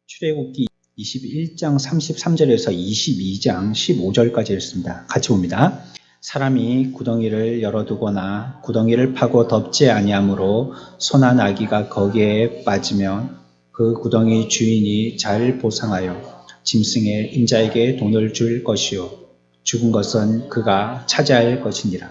출애굽기 21장 33절에서 22장 15절까지 읽습니다. 같이 봅니다. 사람이 구덩이를 열어두거나 구덩이를 파고 덮지 아니하므로 소나 나귀가 거기에 빠지면 그 구덩이 주인이 잘 보상하여 짐승의 인자에게 돈을 줄 것이요 죽은 것은 그가 차지할 것이니라.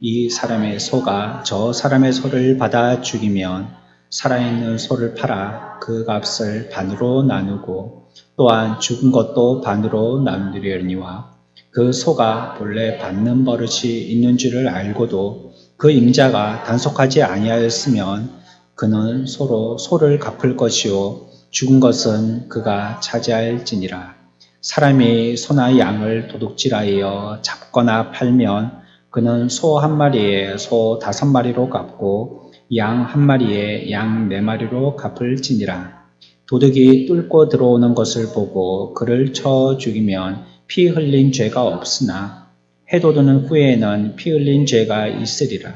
이 사람의 소가 저 사람의 소를 받아 죽이면 살아있는 소를 팔아 그 값을 반으로 나누고 또한 죽은 것도 반으로 나누려니와 그 소가 본래 받는 버릇이 있는 줄을 알고도 그 임자가 단속하지 아니하였으면 그는 소로 소를 갚을 것이요 죽은 것은 그가 차지할지니라. 사람이 소나 양을 도둑질하여 잡거나 팔면 그는 소 한 마리에 소 5마리로 갚고 양 한 마리에 양 4마리로 갚을지니라. 도둑이 뚫고 들어오는 것을 보고 그를 쳐 죽이면 피 흘린 죄가 없으나 해돋우는 후에는 피 흘린 죄가 있으리라.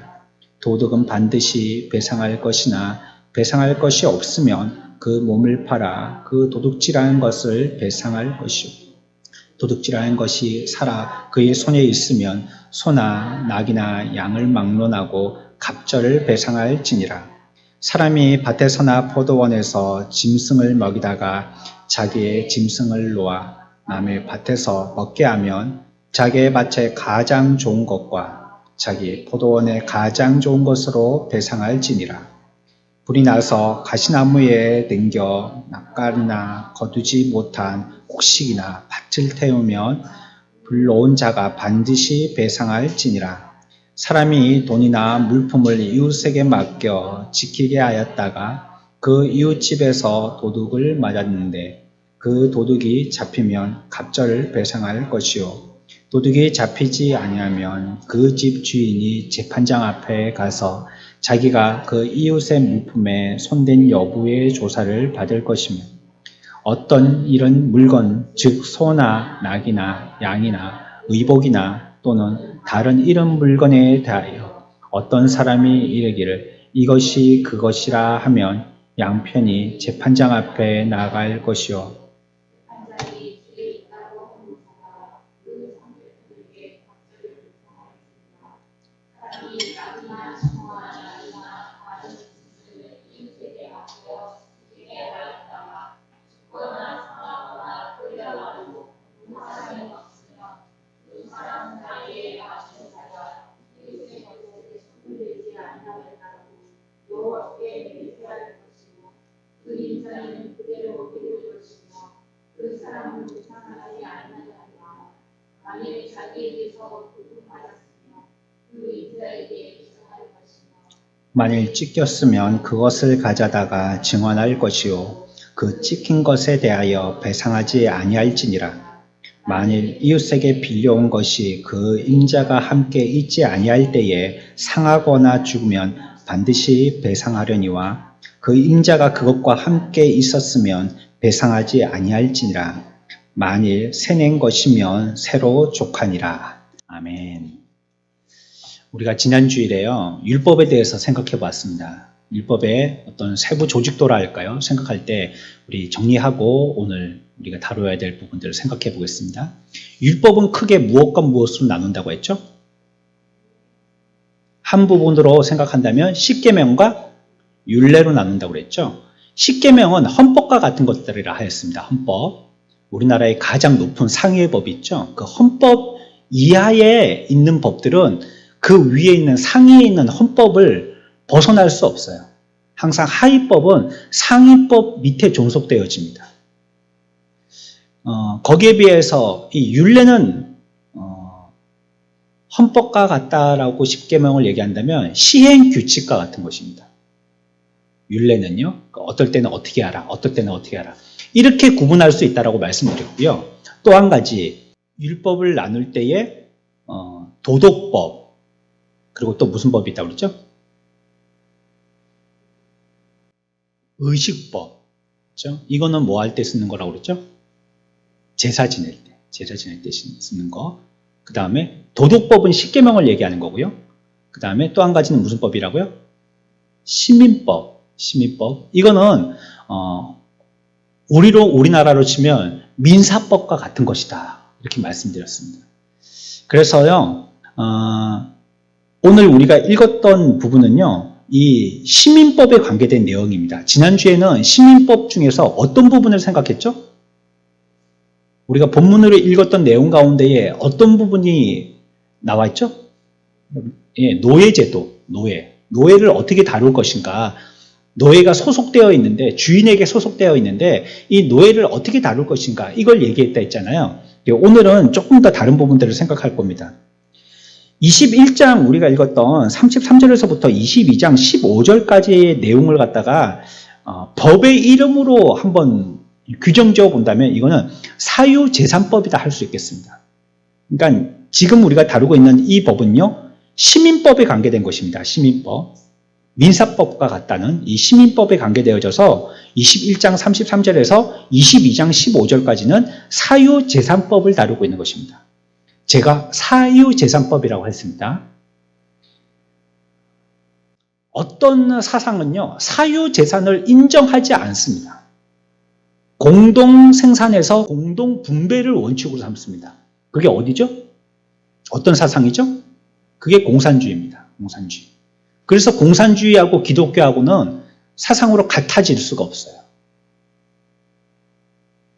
도둑은 반드시 배상할 것이나 배상할 것이 없으면 그 몸을 팔아 그 도둑질하는 것을 배상할 것이요. 도둑질하는 것이 살아 그의 손에 있으면 소나 낙이나 양을 막론하고 갑절을 배상할지니라. 사람이 밭에서나 포도원에서 짐승을 먹이다가 자기의 짐승을 놓아 남의 밭에서 먹게 하면 자기의 밭에 가장 좋은 것과 자기 포도원에 가장 좋은 것으로 배상할지니라. 불이 나서 가시나무에 댕겨 낯가리나 거두지 못한 곡식이나 밭을 태우면 불러온 자가 반드시 배상할지니라. 사람이 돈이나 물품을 이웃에게 맡겨 지키게 하였다가 그 이웃집에서 도둑을 맞았는데 그 도둑이 잡히면 갑절을 배상할 것이요 도둑이 잡히지 아니하면 그 집 주인이 재판장 앞에 가서 자기가 그 이웃의 물품에 손댄 여부의 조사를 받을 것이며 어떤 이런 물건 즉 소나 낙이나 양이나 의복이나 또는 다른 이런 물건에 대하여 어떤 사람이 이르기를 이것이 그것이라 하면 양편이 재판장 앞에 나갈 것이요 만일 찢겼으면 그것을 가져다가 증언할 것이요 그 찢긴 것에 대하여 배상하지 아니할지니라. 만일 이웃에게 빌려온 것이 그 임자가 함께 있지 아니할 때에 상하거나 죽으면 반드시 배상하려니와 그 임자가 그것과 함께 있었으면 배상하지 아니할지니라. 만일 새낸 것이면 새로 족하니라. 아멘. 우리가 지난 주일에요 율법에 대해서 생각해 보았습니다. 율법의 어떤 세부 조직도라 할까요? 생각할 때 우리 정리하고 오늘 우리가 다뤄야 될 부분들을 생각해 보겠습니다. 율법은 크게 무엇과 무엇으로 나눈다고 했죠? 한 부분으로 생각한다면 십계명과 율례로 나눈다고 그랬죠. 십계명은 헌법과 같은 것들이라 하였습니다. 헌법. 우리나라의 가장 높은 상위의 법이 있죠. 그 헌법 이하에 있는 법들은 그 위에 있는 상위에 있는 헌법을 벗어날 수 없어요. 항상 하위법은 상위법 밑에 존속되어집니다. 거기에 비해서 이 율례는 헌법과 같다라고 십계명을 얘기한다면 시행 규칙과 같은 것입니다. 율례는요, 어떨 때는 어떻게 하라, 어떨 때는 어떻게 하라. 이렇게 구분할 수 있다라고 말씀드렸고요. 또 한 가지, 율법을 나눌 때에 도덕법, 그리고 또 무슨 법이 있다고 그랬죠? 의식법. 그렇죠? 이거는 뭐 할 때 쓰는 거라고 그랬죠? 제사 지낼 때 쓰는 거. 그 다음에 도덕법은 십계명을 얘기하는 거고요. 그 다음에 또 한 가지는 무슨 법이라고요? 시민법. 이거는 우리나라로 치면 민사법과 같은 것이다. 이렇게 말씀드렸습니다. 그래서요, 오늘 우리가 읽었던 부분은요, 이 시민법에 관계된 내용입니다. 지난주에는 시민법 중에서 어떤 부분을 생각했죠? 우리가 본문으로 읽었던 내용 가운데에 어떤 부분이 나와 있죠? 예, 노예제도, 노예를 어떻게 다룰 것인가. 노예가 소속되어 있는데, 주인에게 소속되어 있는데, 이 노예를 어떻게 다룰 것인가. 이걸 얘기했다 했잖아요. 오늘은 조금 더 다른 부분들을 생각할 겁니다. 21장 우리가 읽었던 33절에서부터 22장 15절까지의 내용을 갖다가 법의 이름으로 한번 규정 지어 본다면 이거는 사유재산법이다 할 수 있겠습니다. 그러니까 지금 우리가 다루고 있는 이 법은요, 시민법에 관계된 것입니다. 시민법. 민사법과 같다는 이 시민법에 관계되어져서 21장 33절에서 22장 15절까지는 사유재산법을 다루고 있는 것입니다. 제가 사유재산법이라고 했습니다. 어떤 사상은요, 사유재산을 인정하지 않습니다. 공동생산에서 공동분배를 원칙으로 삼습니다. 그게 어디죠? 어떤 사상이죠? 그게 공산주의입니다. 공산주의. 그래서 공산주의하고 기독교하고는 사상으로 같아질 수가 없어요.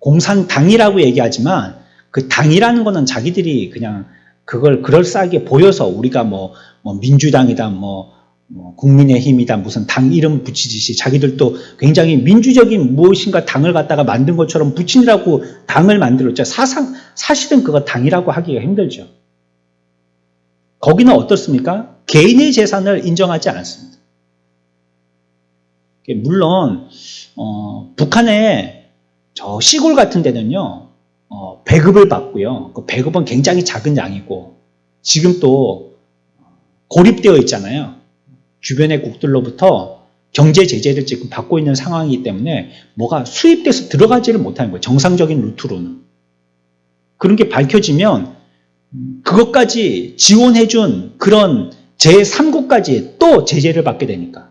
공산당이라고 얘기하지만 그 당이라는 거는 자기들이 그냥 그걸 그럴싸하게 보여서 우리가 뭐 민주당이다, 국민의힘이다, 무슨 당 이름 붙이듯이 자기들도 굉장히 민주적인 무엇인가 당을 갖다가 만든 것처럼 붙이느라고 당을 만들었죠. 사실은 그거 당이라고 하기가 힘들죠. 거기는 어떻습니까? 개인의 재산을 인정하지 않습니다. 물론 북한의 저 시골 같은 데는요, 배급을 받고요. 그 배급은 굉장히 작은 양이고 지금 또 고립되어 있잖아요. 주변의 국들로부터 경제 제재를 지금 받고 있는 상황이기 때문에 뭐가 수입돼서 들어가지를 못하는 거예요. 정상적인 루트로는. 그런 게 밝혀지면 그것까지 지원해준 그런 제3국까지 또 제재를 받게 되니까.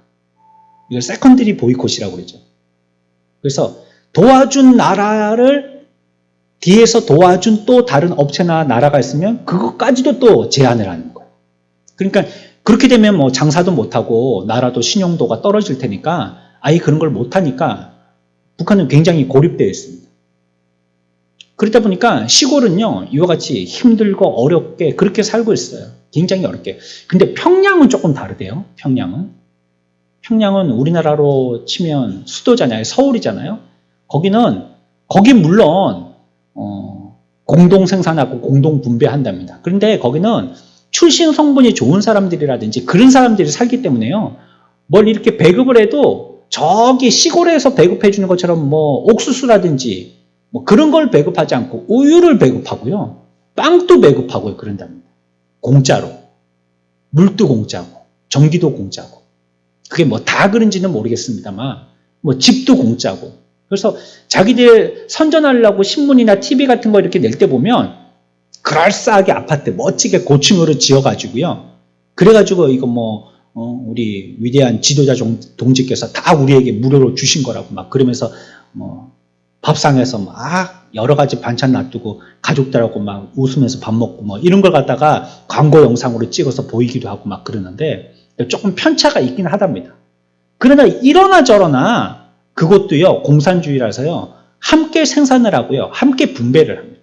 이걸 세컨드리 보이콧이라고 그러죠. 그래서 도와준 나라를 뒤에서 도와준 또 다른 업체나 나라가 있으면 그것까지도 또 제한을 하는 거예요. 그러니까 그렇게 되면 뭐 장사도 못하고 나라도 신용도가 떨어질 테니까 아예 그런 걸 못하니까 북한은 굉장히 고립되어 있습니다. 그러다 보니까 시골은요, 이와 같이 힘들고 어렵게 그렇게 살고 있어요. 굉장히 어렵게. 근데 평양은 조금 다르대요. 평양은 우리나라로 치면 수도잖아요. 서울이잖아요. 거기 물론 공동 생산하고 공동 분배한답니다. 그런데 거기는 출신 성분이 좋은 사람들이라든지 그런 사람들이 살기 때문에요. 뭘 이렇게 배급을 해도 저기 시골에서 배급해 주는 것처럼 뭐 옥수수라든지 뭐 그런 걸 배급하지 않고 우유를 배급하고요. 빵도 배급하고요. 그런답니다. 공짜로. 물도 공짜고 전기도 공짜고. 그게 뭐 다 그런지는 모르겠습니다만 뭐 집도 공짜고. 그래서 자기들 선전하려고 신문이나 TV 같은 거 이렇게 낼 때 보면 그럴싸하게 아파트 멋지게 고층으로 지어가지고요. 그래가지고 이거 우리 위대한 지도자 동지께서 다 우리에게 무료로 주신 거라고 막 그러면서 밥상에서 막 여러 가지 반찬 놔두고 가족들하고 막 웃으면서 밥 먹고 이런 걸 갖다가 광고 영상으로 찍어서 보이기도 하고 막 그러는데 조금 편차가 있긴 하답니다. 그러나 이러나 저러나 그것도요, 공산주의라서요, 함께 생산을 하고요, 함께 분배를 합니다.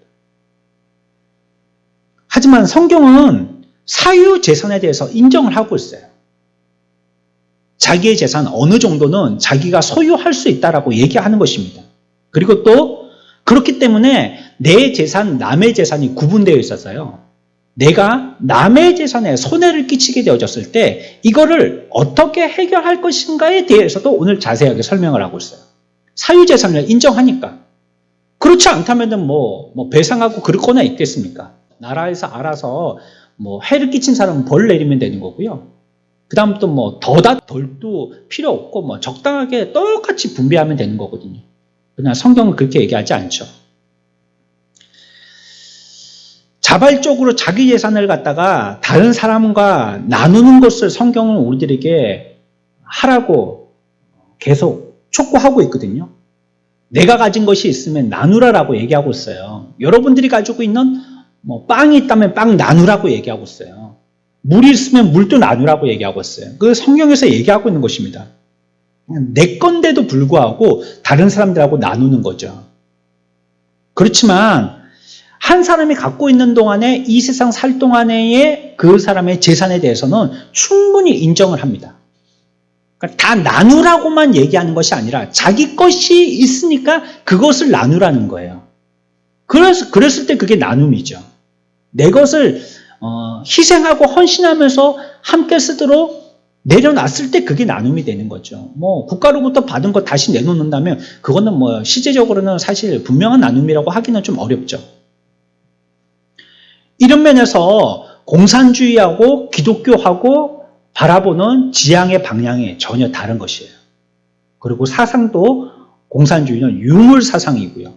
하지만 성경은 사유재산에 대해서 인정을 하고 있어요. 자기의 재산 어느 정도는 자기가 소유할 수 있다라고 얘기하는 것입니다. 그리고 또 그렇기 때문에 내 재산, 남의 재산이 구분되어 있어서요. 내가 남의 재산에 손해를 끼치게 되어졌을 때 이거를 어떻게 해결할 것인가에 대해서도 오늘 자세하게 설명을 하고 있어요. 사유재산을 인정하니까. 그렇지 않다면 배상하고 그럴 거나 있겠습니까? 나라에서 알아서 해를 끼친 사람은 벌 내리면 되는 거고요. 그 다음부터 더다 덜도 필요 없고 적당하게 똑같이 분배하면 되는 거거든요. 그냥 성경은 그렇게 얘기하지 않죠. 자발적으로 자기 재산을 갖다가 다른 사람과 나누는 것을 성경은 우리들에게 하라고 계속 촉구하고 있거든요. 내가 가진 것이 있으면 나누라라고 얘기하고 있어요. 여러분들이 가지고 있는 뭐 빵이 있다면 빵 나누라고 얘기하고 있어요. 물이 있으면 물도 나누라고 얘기하고 있어요. 그 성경에서 얘기하고 있는 것입니다. 내 건데도 불구하고 다른 사람들하고 나누는 거죠. 그렇지만 한 사람이 갖고 있는 동안에 이 세상 살 동안의 그 사람의 재산에 대해서는 충분히 인정을 합니다. 그러니까 다 나누라고만 얘기하는 것이 아니라 자기 것이 있으니까 그것을 나누라는 거예요. 그랬을 때 그게 나눔이죠. 내 것을 희생하고 헌신하면서 함께 쓰도록 내려놨을 때 그게 나눔이 되는 거죠. 뭐 국가로부터 받은 거 다시 내놓는다면 그거는 뭐 실제적으로는 사실 분명한 나눔이라고 하기는 좀 어렵죠. 이런 면에서 공산주의하고 기독교하고 바라보는 지향의 방향이 전혀 다른 것이에요. 그리고 사상도 공산주의는 유물 사상이고요.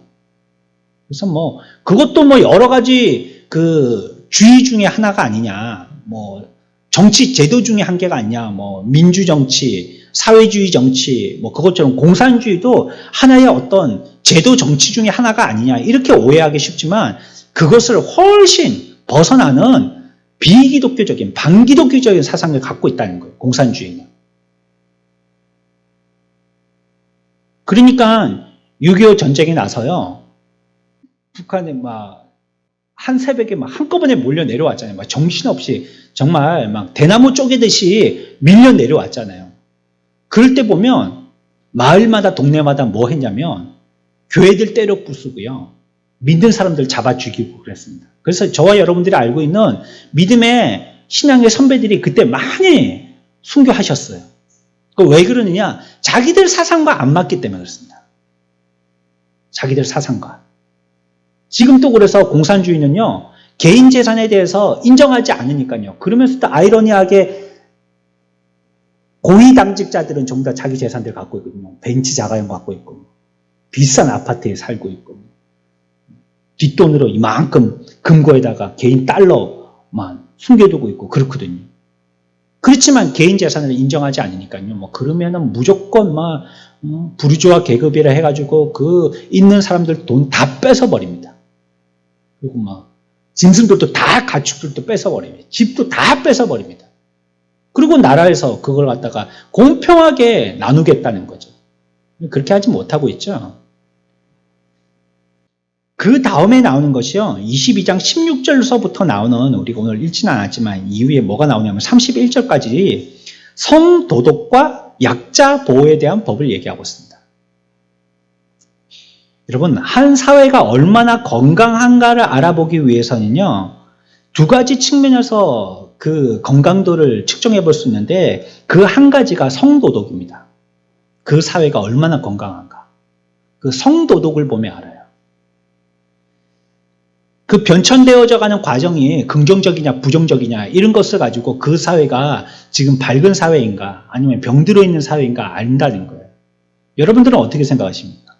그래서 뭐 그것도 뭐 여러 가지 그 주의 중에 하나가 아니냐, 뭐 정치 제도 중에 한 개가 아니냐, 뭐 민주 정치, 사회주의 정치, 뭐 그것처럼 공산주의도 하나의 어떤 제도 정치 중에 하나가 아니냐 이렇게 오해하기 쉽지만 그것을 훨씬 벗어나는 비기독교적인 반기독교적인 사상을 갖고 있다는 거예요. 공산주의는. 그러니까 6.25 전쟁이 나서요. 북한에 막 한 새벽에 막 한꺼번에 몰려 내려왔잖아요. 막 정신없이 정말 막 대나무 쪼개듯이 밀려 내려왔잖아요. 그럴 때 보면 마을마다 동네마다 뭐 했냐면 교회들 때려 부수고요. 믿는 사람들 잡아 죽이고 그랬습니다. 그래서 저와 여러분들이 알고 있는 믿음의 신앙의 선배들이 그때 많이 순교하셨어요. 왜 그러느냐? 자기들 사상과 안 맞기 때문에 그렇습니다. 자기들 사상과. 지금 또 그래서 공산주의는요, 개인 재산에 대해서 인정하지 않으니까요. 그러면서 또 아이러니하게 고위당직자들은 전부 다 자기 재산들 갖고 있거든요. 벤츠 자가용 갖고 있고, 비싼 아파트에 살고 있고, 뒷돈으로 이만큼 금고에다가 개인 달러만 숨겨두고 있고 그렇거든요. 그렇지만 개인 재산을 인정하지 않으니까요. 뭐 그러면은 무조건 막 부르주아 계급이라 해가지고 그 있는 사람들 돈 다 뺏어버립니다. 그리고 막 짐승들도 다 가축들도 뺏어버립니다. 집도 다 뺏어버립니다. 그리고 나라에서 그걸 갖다가 공평하게 나누겠다는 거죠. 그렇게 하지 못하고 있죠. 그 다음에 나오는 것이요. 22장 16절서부터 나오는, 우리가 오늘 읽지는 않았지만 이후에 뭐가 나오냐면 31절까지 성도덕과 약자 보호에 대한 법을 얘기하고 있습니다. 여러분, 한 사회가 얼마나 건강한가를 알아보기 위해서는요, 두 가지 측면에서 그 건강도를 측정해 볼 수 있는데 그 한 가지가 성도덕입니다. 그 사회가 얼마나 건강한가. 그 성도덕을 보면 알아요. 그 변천되어져 가는 과정이 긍정적이냐 부정적이냐 이런 것을 가지고 그 사회가 지금 밝은 사회인가 아니면 병들어 있는 사회인가 안다는 거예요. 여러분들은 어떻게 생각하십니까?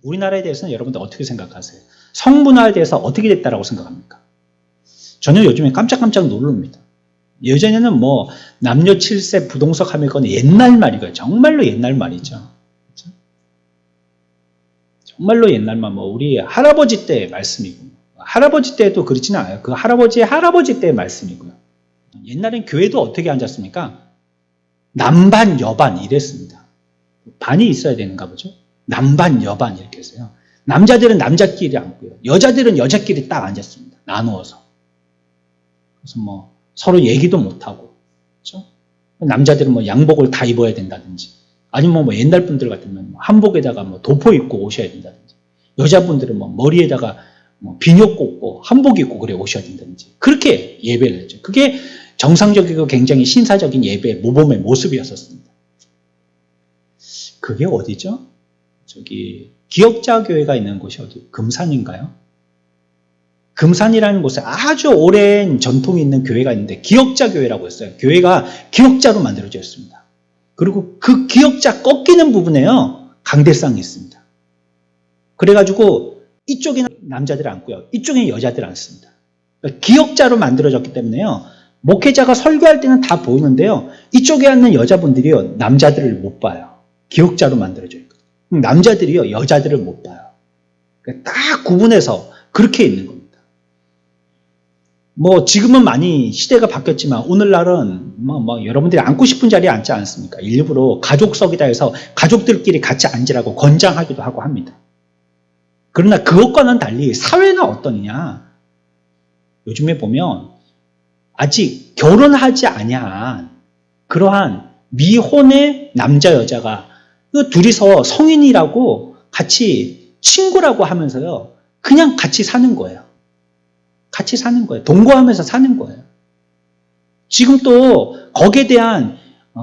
우리나라에 대해서는 여러분들 어떻게 생각하세요? 성문화에 대해서 어떻게 됐다라고 생각합니까? 저는 요즘에 깜짝깜짝 놀랍니다. 예전에는 뭐 남녀 7세 부동석 하면 그건 옛날 말이고요. 정말로 옛날 말이죠. 그렇죠? 정말로 옛날 말, 뭐 우리 할아버지 때의 말씀이고 할아버지 때도 그렇지는 않아요. 그 할아버지의 할아버지 때의 말씀이고요. 옛날엔 교회도 어떻게 앉았습니까? 남반 여반 이랬습니다. 반이 있어야 되는가 보죠. 남반 여반 이렇게 했어요. 남자들은 남자끼리 앉고요. 여자들은 여자끼리 딱 앉았습니다. 나누어서. 그래서 뭐 서로 얘기도 못하고, 그렇죠? 남자들은 뭐 양복을 다 입어야 된다든지, 아니면 뭐 옛날 분들 같으면 한복에다가 뭐 도포 입고 오셔야 된다든지, 여자분들은 뭐 머리에다가 뭐 비녀 꽂고 한복 입고 그래 오셔야 된다든지, 그렇게 예배를 했죠. 그게 정상적이고 굉장히 신사적인 예배 모범의 모습이었었습니다. 그게 어디죠? 저기 기억자 교회가 있는 곳이 어디? 금산인가요? 금산이라는 곳에 아주 오랜 전통이 있는 교회가 있는데 기억자 교회라고 했어요. 교회가 기억자로 만들어져 있습니다. 그리고 그 기억자 꺾이는 부분에요, 강대상이 있습니다. 그래가지고 이쪽에는 남자들 앉고요, 이쪽에는 여자들 앉습니다. 그러니까 기억자로 만들어졌기 때문에요, 목회자가 설교할 때는 다 보이는데요, 이쪽에 앉는 여자분들이요 남자들을 못 봐요. 기억자로 만들어져 있거든요. 남자들이요, 여자들을 못 봐요. 딱 구분해서 그렇게 있는 겁니다. 뭐 지금은 많이 시대가 바뀌었지만 오늘날은 여러분들이 앉고 싶은 자리에 앉지 않습니까? 일부러 가족석이다 해서 가족들끼리 같이 앉으라고 권장하기도 하고 합니다. 그러나 그것과는 달리 사회는 어떠느냐? 요즘에 보면 아직 결혼하지 아니한 그러한 미혼의 남자 여자가 그 둘이서 성인이라고 같이 친구라고 하면서요, 그냥 같이 사는 거예요. 같이 사는 거예요. 동거하면서 사는 거예요. 지금 또 거기에 대한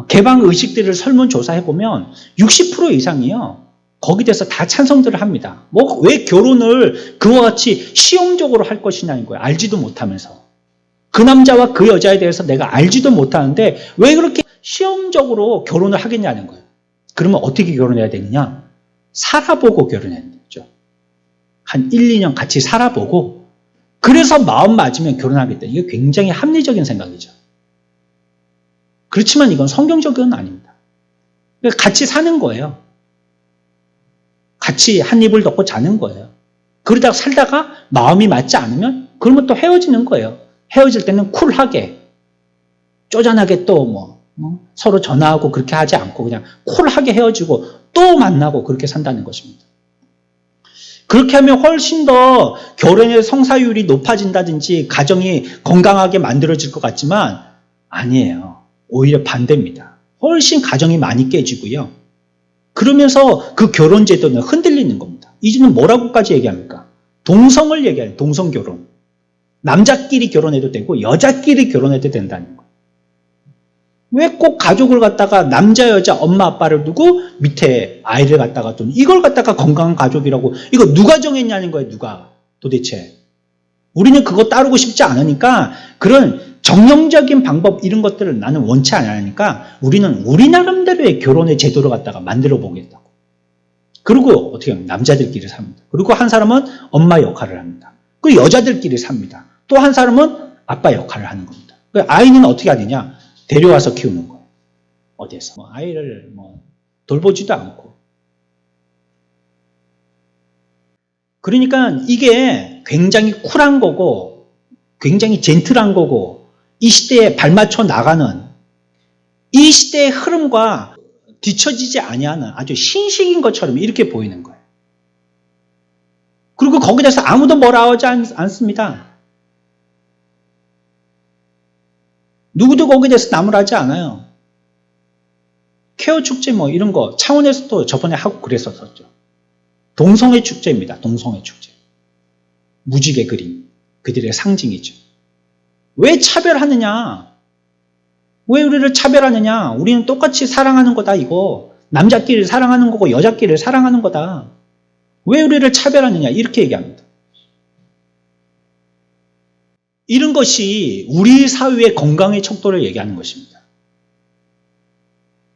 개방 의식들을 설문조사해보면 60% 이상이요, 거기에 대해서 다 찬성들을 합니다. 뭐 왜 결혼을 그와 같이 시험적으로 할 것이냐는 거예요. 알지도 못하면서. 그 남자와 그 여자에 대해서 내가 알지도 못하는데 왜 그렇게 시험적으로 결혼을 하겠냐는 거예요. 그러면 어떻게 결혼해야 되느냐? 살아보고 결혼해야 되죠. 한 1, 2년 같이 살아보고 그래서 마음 맞으면 결혼하겠다. 이게 굉장히 합리적인 생각이죠. 그렇지만 이건 성경적은 아닙니다. 같이 사는 거예요. 같이 한 입을 덮고 자는 거예요. 그러다가 살다가 마음이 맞지 않으면 그러면 또 헤어지는 거예요. 헤어질 때는 쿨하게, 쪼잔하게 또 서로 전화하고 그렇게 하지 않고 그냥 쿨하게 헤어지고 또 만나고 그렇게 산다는 것입니다. 그렇게 하면 훨씬 더 결혼의 성사율이 높아진다든지 가정이 건강하게 만들어질 것 같지만 아니에요. 오히려 반대입니다. 훨씬 가정이 많이 깨지고요. 그러면서 그 결혼 제도는 흔들리는 겁니다. 이제는 뭐라고까지 얘기합니까? 동성을 얘기해요. 동성결혼. 남자끼리 결혼해도 되고 여자끼리 결혼해도 된다는 거예요. 왜 꼭 가족을 갖다가 남자, 여자, 엄마, 아빠를 두고 밑에 아이를 갖다가 좀 이걸 갖다가 건강한 가족이라고 이거 누가 정했냐는 거예요. 누가 도대체. 우리는 그거 따르고 싶지 않으니까 그런 정형적인 방법 이런 것들을 나는 원치 않으니까 우리는 우리 나름대로의 결혼의 제도를 갖다가 만들어 보겠다고. 그리고 어떻게 하면 남자들끼리 삽니다. 그리고 한 사람은 엄마 역할을 합니다. 그 여자들끼리 삽니다. 또 한 사람은 아빠 역할을 하는 겁니다. 그 아이는 어떻게 하느냐? 데려와서 키우는 거예요. 어디에서? 아이를 돌보지도 않고. 그러니까 이게 굉장히 쿨한 거고, 굉장히 젠틀한 거고, 이 시대에 발맞춰 나가는 이 시대의 흐름과 뒤처지지 아니하는 아주 신식인 것처럼 이렇게 보이는 거예요. 그리고 거기에 대해서 아무도 뭐라 하지 않습니다. 누구도 거기에 대해서 나무라지 않아요. 케어 축제 이런 거 차원에서도 저번에 하고 그랬었죠. 동성애 축제입니다. 동성애 축제. 무지개 그림. 그들의 상징이죠. 왜 차별하느냐? 왜 우리를 차별하느냐? 우리는 똑같이 사랑하는 거다 이거. 남자끼리 사랑하는 거고 여자끼리 사랑하는 거다. 왜 우리를 차별하느냐? 이렇게 얘기합니다. 이런 것이 우리 사회의 건강의 척도를 얘기하는 것입니다.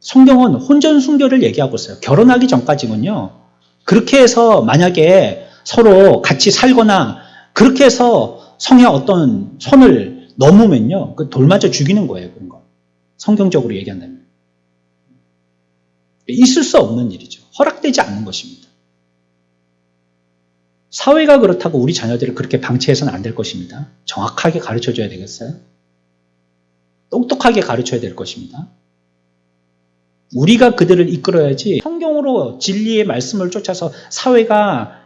성경은 혼전순결을 얘기하고 있어요. 결혼하기 전까지는요. 그렇게 해서 만약에 서로 같이 살거나 그렇게 해서 성의 어떤 선을 넘으면요. 그 돌맞아 죽이는 거예요. 그런 거. 성경적으로 얘기한다면. 있을 수 없는 일이죠. 허락되지 않는 것입니다. 사회가 그렇다고 우리 자녀들을 그렇게 방치해서는 안 될 것입니다. 정확하게 가르쳐줘야 되겠어요? 똑똑하게 가르쳐야 될 것입니다. 우리가 그들을 이끌어야지 성경으로 진리의 말씀을 쫓아서 사회가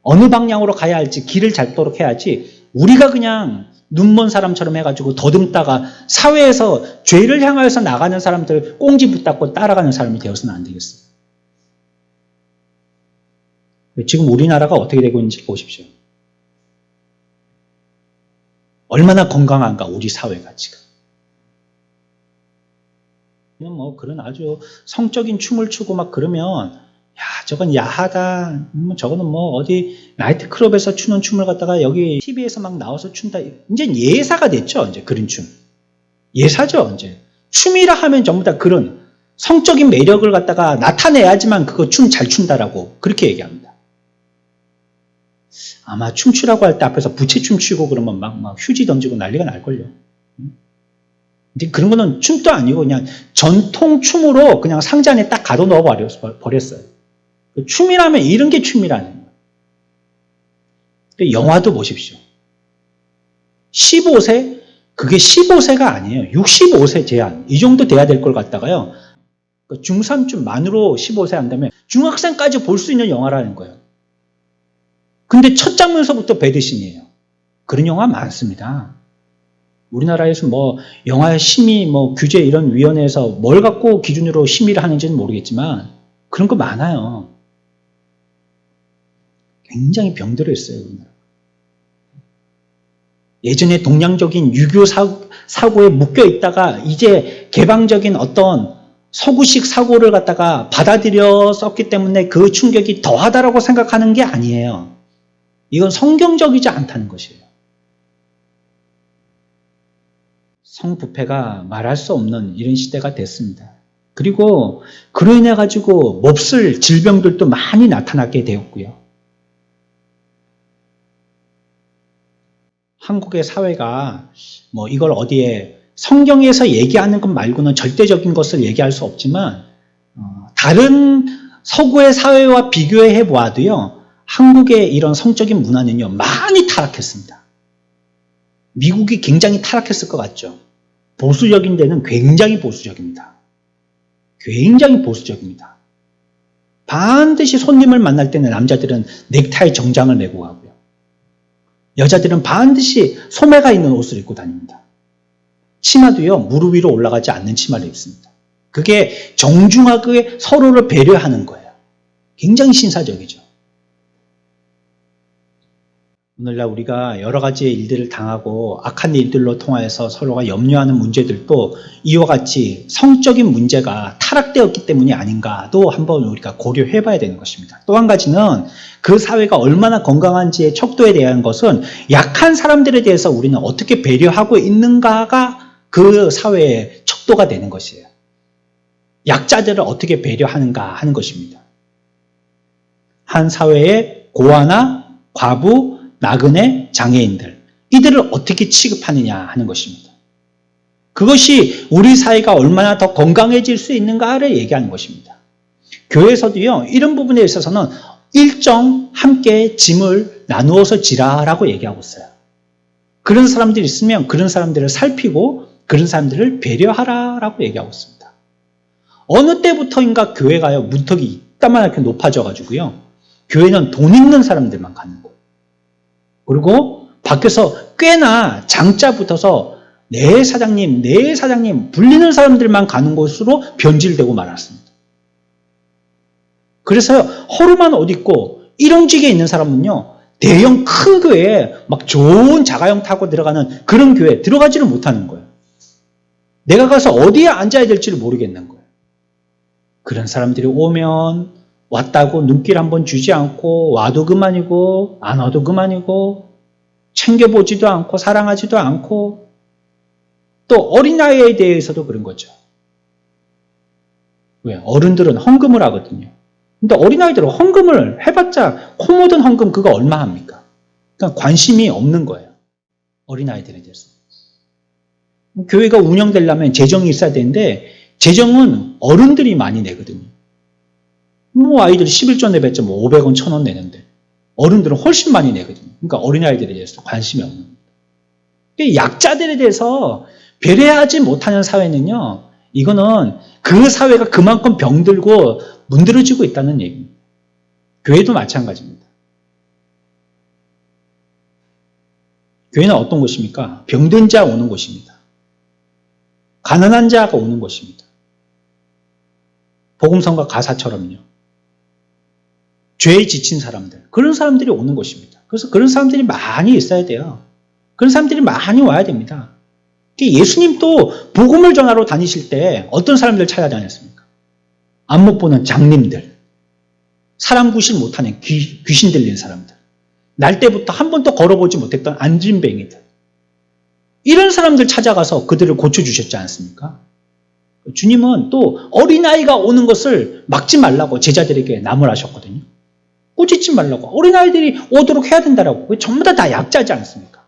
어느 방향으로 가야 할지 길을 잡도록 해야지 우리가 그냥 눈먼 사람처럼 해가지고 더듬다가 사회에서 죄를 향하여서 나가는 사람들 꽁지 붙잡고 따라가는 사람이 되어서는 안 되겠어요. 지금 우리나라가 어떻게 되고 있는지 보십시오. 얼마나 건강한가 우리 사회가 지금. 그런 아주 성적인 춤을 추고 막 그러면 야 저건 야하다. 저거는 어디 나이트클럽에서 추는 춤을 갖다가 여기 TV에서 막 나와서 춘다. 이제 예사가 됐죠. 이제 그런 춤. 예사죠. 이제 춤이라 하면 전부 다 그런 성적인 매력을 갖다가 나타내야지만 그거 춤 잘 춘다라고 그렇게 얘기합니다. 아마 춤추라고 할 때 앞에서 부채춤 추고 그러면 막 휴지 던지고 난리가 날걸요. 근데 그런 거는 춤도 아니고 그냥 전통 춤으로 그냥 상자 안에 딱 가둬 넣어 버렸어요. 춤이라면 이런 게 춤이라는 거예요. 영화도 보십시오. 15세? 그게 15세가 아니에요. 65세 제한. 이 정도 돼야 될 걸 갖다가요. 중3쯤 만으로 15세 한다면 중학생까지 볼 수 있는 영화라는 거예요. 근데 첫 장면서부터 배드신이에요. 그런 영화 많습니다. 우리나라에서 뭐 영화 심의 규제 이런 위원회에서 뭘 갖고 기준으로 심의를 하는지는 모르겠지만 그런 거 많아요. 굉장히 병들어 있어요. 우리나라. 예전에 동양적인 유교 사고에 묶여 있다가 이제 개방적인 어떤 서구식 사고를 갖다가 받아들였었기 때문에 그 충격이 더하다라고 생각하는 게 아니에요. 이건 성경적이지 않다는 것이에요. 성부패가 말할 수 없는 이런 시대가 됐습니다. 그리고 그로 인해 가지고 몹쓸 질병들도 많이 나타나게 되었고요. 한국의 사회가 이걸 어디에 성경에서 얘기하는 것 말고는 절대적인 것을 얘기할 수 없지만 다른 서구의 사회와 비교해 보아도요. 한국의 이런 성적인 문화는요. 많이 타락했습니다. 미국이 굉장히 타락했을 것 같죠. 보수적인 데는 굉장히 보수적입니다. 굉장히 보수적입니다. 반드시 손님을 만날 때는 남자들은 넥타이 정장을 메고 가고요. 여자들은 반드시 소매가 있는 옷을 입고 다닙니다. 치마도요, 무릎 위로 올라가지 않는 치마를 입습니다. 그게 정중하게 서로를 배려하는 거예요. 굉장히 신사적이죠. 오늘날 우리가 여러 가지의 일들을 당하고 악한 일들로 통하여서 서로가 염려하는 문제들도 이와 같이 성적인 문제가 타락되었기 때문이 아닌가도 한번 우리가 고려해 봐야 되는 것입니다. 또 한 가지는 그 사회가 얼마나 건강한지의 척도에 대한 것은 약한 사람들에 대해서 우리는 어떻게 배려하고 있는가가 그 사회의 척도가 되는 것이에요. 약자들을 어떻게 배려하는가 하는 것입니다. 한 사회의 고아나 과부, 나그네, 장애인들, 이들을 어떻게 취급하느냐 하는 것입니다. 그것이 우리 사회가 얼마나 더 건강해질 수 있는가를 얘기하는 것입니다. 교회에서도요, 이런 부분에 있어서는 일정 함께 짐을 나누어서 지라라고 얘기하고 있어요. 그런 사람들이 있으면 그런 사람들을 살피고 그런 사람들을 배려하라라고 얘기하고 있습니다. 어느 때부터인가 교회가요, 문턱이 이따만하게 높아져가지고요, 교회는 돈 있는 사람들만 가는 거예요. 그리고 밖에서 꽤나 장자 붙어서 네 사장님 불리는 사람들만 가는 곳으로 변질되고 말았습니다. 그래서 허름한 옷 입고 일용직에 있는 사람은요, 대형 큰 교회에 막 좋은 자가용 타고 들어가는 그런 교회에 들어가지를 못하는 거예요. 내가 가서 어디에 앉아야 될지를 모르겠는 거예요. 그런 사람들이 오면 왔다고 눈길 한번 주지 않고 와도 그만이고 안 와도 그만이고 챙겨보지도 않고 사랑하지도 않고, 또 어린아이에 대해서도 그런 거죠. 왜? 어른들은 헌금을 하거든요. 근데 어린아이들은 헌금을 해봤자 코 묻은 헌금 그거 얼마 합니까? 그러니까 관심이 없는 거예요. 어린아이들에 대해서. 교회가 운영되려면 재정이 있어야 되는데 재정은 어른들이 많이 내거든요. 아이들이 11조 내봤자 500원, 1000원 내는데 어른들은 훨씬 많이 내거든요. 그러니까 어린아이들에 대해서 관심이 없는 거예요. 약자들에 대해서 배려하지 못하는 사회는요, 이거는 그 사회가 그만큼 병들고 문드러지고 있다는 얘기입니다. 교회도 마찬가지입니다. 교회는 어떤 곳입니까? 병든 자 오는 곳입니다. 가난한 자가 오는 곳입니다. 복음성과 가사처럼요. 죄에 지친 사람들, 그런 사람들이 오는 곳입니다. 그래서 그런 사람들이 많이 있어야 돼요. 그런 사람들이 많이 와야 됩니다. 예수님도 복음을 전하러 다니실 때 어떤 사람들 찾아다녔습니까? 안목 보는 장님들, 사람 구실 못하는 귀신 들린 사람들, 날 때부터 한 번도 걸어보지 못했던 안진뱅이들, 이런 사람들 찾아가서 그들을 고쳐주셨지 않습니까? 주님은 또 어린아이가 오는 것을 막지 말라고 제자들에게 나무라셨거든요. 꾸짖지 말라고. 어린아이들이 오도록 해야 된다라고. 전부 다 약자지 않습니까?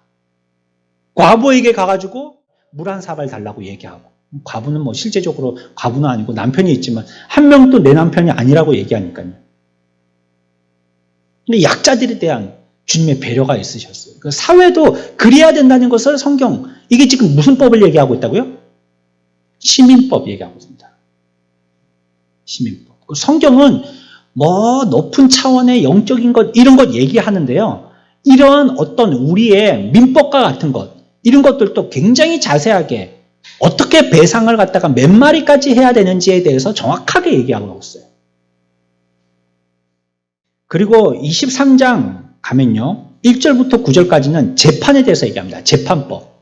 과부에게 가가지고 물 한 사발 달라고 얘기하고, 과부는 실제적으로 과부는 아니고 남편이 있지만 한 명도 내 남편이 아니라고 얘기하니까요. 근데 약자들에 대한 주님의 배려가 있으셨어요. 그 사회도 그래야 된다는 것을 성경, 이게 지금 무슨 법을 얘기하고 있다고요? 시민법 얘기하고 있습니다. 시민법. 성경은 뭐 높은 차원의 영적인 것, 이런 것 얘기하는데요. 이런 어떤 우리의 민법과 같은 것, 이런 것들도 굉장히 자세하게 어떻게 배상을 갖다가 몇 마리까지 해야 되는지에 대해서 정확하게 얘기하고 있어요. 그리고 23장 가면요. 1절부터 9절까지는 재판에 대해서 얘기합니다. 재판법.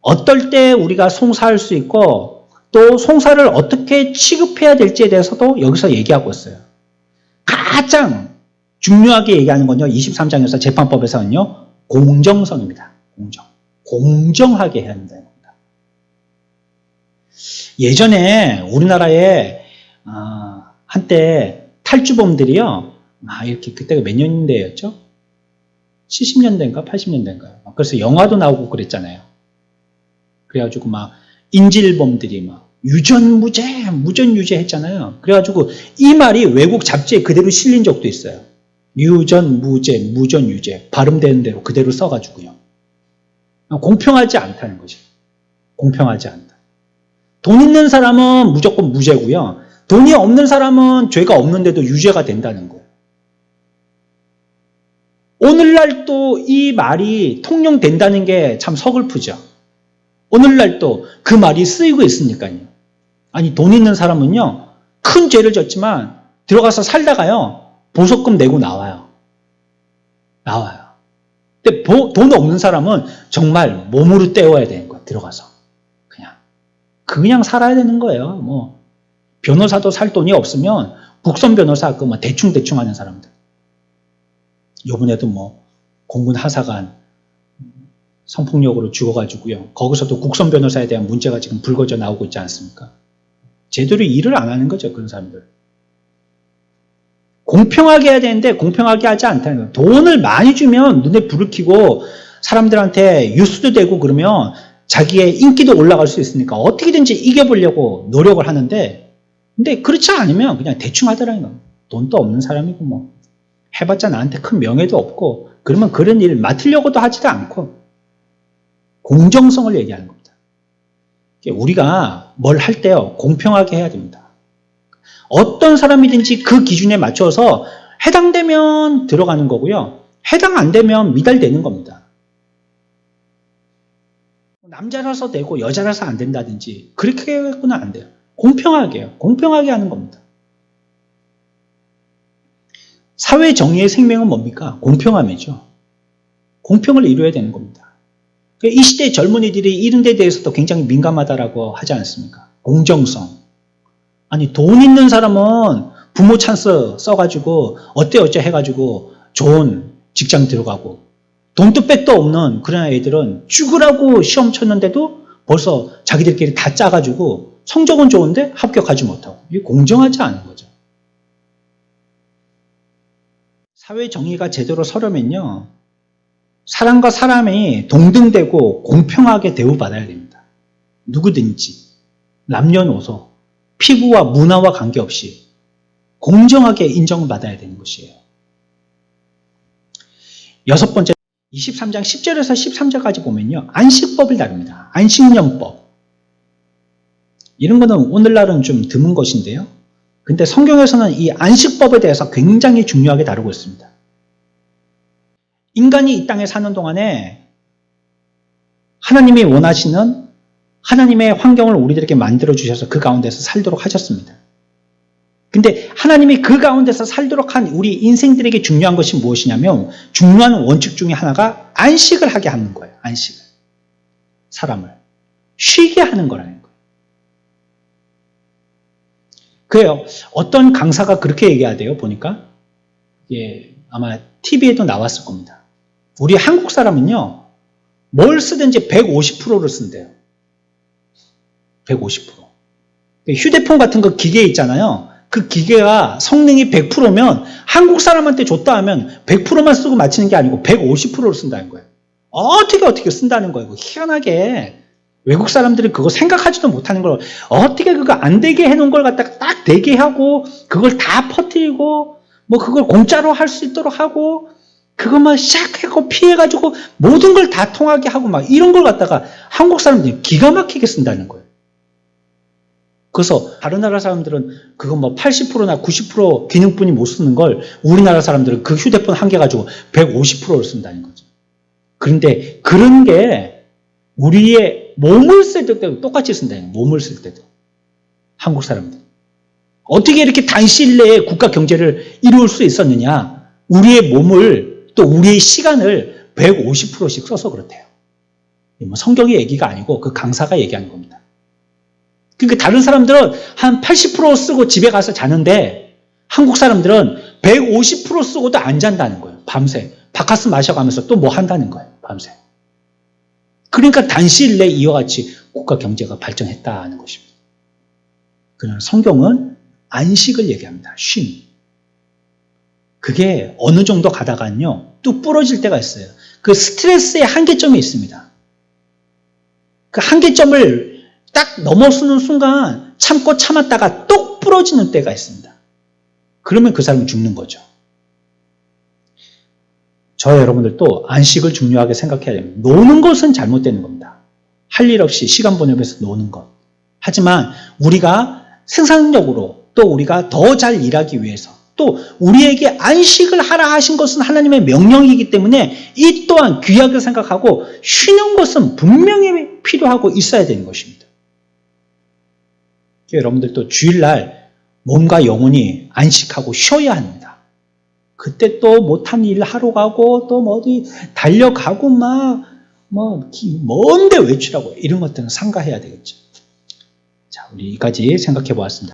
어떨 때 우리가 송사할 수 있고 또 송사를 어떻게 취급해야 될지에 대해서도 여기서 얘기하고 있어요. 가장 중요하게 얘기하는 건요. 23장에서 재판법에서는요. 공정성입니다. 공정하게 해야 한다는 겁니다. 예전에 우리나라에 한때 탈주범들이요. 이렇게 그때가 몇 년대였죠? 70년대인가 80년대인가요? 그래서 영화도 나오고 그랬잖아요. 그래가지고 막 인질범들이 막 무전유죄 했잖아요. 그래가지고 이 말이 외국 잡지에 그대로 실린 적도 있어요. 무전유죄 발음되는 대로 그대로 써가지고요. 공평하지 않다는 거죠. 공평하지 않다. 돈 있는 사람은 무조건 무죄고요. 돈이 없는 사람은 죄가 없는데도 유죄가 된다는 거예요. 오늘날 또 이 말이 통용된다는 게 참 서글프죠. 오늘날 또 그 말이 쓰이고 있으니까요. 아니 돈 있는 사람은요. 큰 죄를 졌지만 들어가서 살다가요. 보석금 내고 나와요. 근데 돈 없는 사람은 정말 몸으로 때워야 되는 거예요. 들어가서. 그냥 살아야 되는 거예요. 뭐 변호사도 살 돈이 없으면 국선 변호사 뭐 대충 하는 사람들. 요번에도 뭐 공군 하사관 성폭력으로 죽어가지고요. 거기서도 국선 변호사에 대한 문제가 지금 불거져 나오고 있지 않습니까? 제대로 일을 안 하는 거죠. 그런 사람들. 공평하게 해야 되는데 공평하게 하지 않다는 거예요. 돈을 많이 주면 눈에 불을 켜고 사람들한테 뉴스도 되고 그러면 자기의 인기도 올라갈 수 있으니까 어떻게든지 이겨보려고 노력을 하는데 근데 그렇지 않으면 그냥 대충 하더라는 거예요. 돈도 없는 사람이고 뭐 해봤자 나한테 큰 명예도 없고 그러면 그런 일 맡으려고도 하지도 않고 공정성을 얘기하는 겁니다. 우리가 뭘 할 때요 공평하게 해야 됩니다. 어떤 사람이든지 그 기준에 맞춰서 해당되면 들어가는 거고요. 해당 안 되면 미달되는 겁니다. 남자라서 되고 여자라서 안 된다든지 그렇게 해서는 안 돼요. 공평하게요. 공평하게 하는 겁니다. 사회 정의의 생명은 뭡니까? 공평함이죠. 공평을 이루어야 되는 겁니다. 이 시대 젊은이들이 이런 데 대해서도 굉장히 민감하다라고 하지 않습니까? 공정성. 아니 돈 있는 사람은 부모 찬스 써가지고 어째 해가지고 좋은 직장 들어가고 돈도 백도 없는 그런 애들은 죽으라고 시험 쳤는데도 벌써 자기들끼리 다 짜가지고 성적은 좋은데 합격하지 못하고 이게 공정하지 않은 거죠. 사회 정의가 제대로 서려면요. 사람과 사람이 동등되고 공평하게 대우받아야 됩니다. 누구든지 남녀노소 피부와 문화와 관계없이 공정하게 인정받아야 되는 것이에요. 여섯 번째 23장 10절에서 13절까지 보면요. 안식법을 다룹니다. 안식년법. 이런 거는 오늘날은 좀 드문 것인데요. 근데 성경에서는 이 안식법에 대해서 굉장히 중요하게 다루고 있습니다. 인간이 이 땅에 사는 동안에 하나님이 원하시는 하나님의 환경을 우리들에게 만들어 주셔서 그 가운데서 살도록 하셨습니다. 근데 하나님이 그 가운데서 살도록 한 우리 인생들에게 중요한 것이 무엇이냐면 중요한 원칙 중에 하나가 안식을 하게 하는 거예요. 안식을. 사람을. 쉬게 하는 거라는 거예요. 그래요. 어떤 강사가 그렇게 얘기하대요. 보니까. 예, 아마 TV에도 나왔을 겁니다. 우리 한국 사람은요. 뭘 쓰든지 150%를 쓴대요. 150%. 휴대폰 같은 거 기계 있잖아요. 그 기계가 성능이 100%면 한국 사람한테 줬다 하면 100%만 쓰고 마치는 게 아니고 150%를 쓴다는 거예요. 어떻게 쓴다는 거예요. 희한하게 외국 사람들은 그거 생각하지도 못하는 걸 어떻게 그거 안 되게 해놓은 걸 갖다가 딱 되게 하고 그걸 다 퍼뜨리고 뭐 그걸 공짜로 할 수 있도록 하고 그것만 시작하고 피해가지고 모든 걸 다 통하게 하고 막 이런 걸 갖다가 한국 사람들이 기가 막히게 쓴다는 거예요. 그래서 다른 나라 사람들은 그거 뭐 80%나 90% 기능뿐이 못 쓰는 걸 우리나라 사람들은 그 휴대폰 한 개 가지고 150%를 쓴다는 거죠. 그런데 그런 게 우리의 몸을 쓸 때도 똑같이 쓴다는 거예요. 몸을 쓸 때도. 한국 사람들. 어떻게 이렇게 단시일 내에 국가 경제를 이룰 수 있었느냐. 우리의 몸을 또 우리의 시간을 150%씩 써서 그렇대요. 뭐 성경의 얘기가 아니고 그 강사가 얘기하는 겁니다. 그러니까 다른 사람들은 한 80% 쓰고 집에 가서 자는데 한국 사람들은 150% 쓰고도 안 잔다는 거예요. 밤새. 바카스 마셔가면서 또 뭐 한다는 거예요. 밤새. 그러니까 단시일 내에 이와 같이 국가 경제가 발전했다는 것입니다. 그러나 성경은 안식을 얘기합니다. 쉼. 그게 어느 정도 가다가는요. 뚝 부러질 때가 있어요. 그 스트레스의 한계점이 있습니다. 그 한계점을 딱 넘어서는 순간 참고 참았다가 똑 부러지는 때가 있습니다. 그러면 그 사람은 죽는 거죠. 저와 여러분들도 안식을 중요하게 생각해야 됩니다. 노는 것은 잘못되는 겁니다. 할 일 없이 시간 보내기 위해서 노는 것. 하지만 우리가 생산력으로 또 우리가 더 잘 일하기 위해서 또 우리에게 안식을 하라 하신 것은 하나님의 명령이기 때문에 이 또한 귀하게 생각하고 쉬는 것은 분명히 필요하고 있어야 되는 것입니다. 여러분들도 주일날 몸과 영혼이 안식하고 쉬어야 합니다. 그때 또 못한 일 하러 가고 또 어디 달려가고 막 먼데 외출하고 이런 것들은 삼가해야 되겠죠. 자, 우리 여기까지 생각해 보았습니다.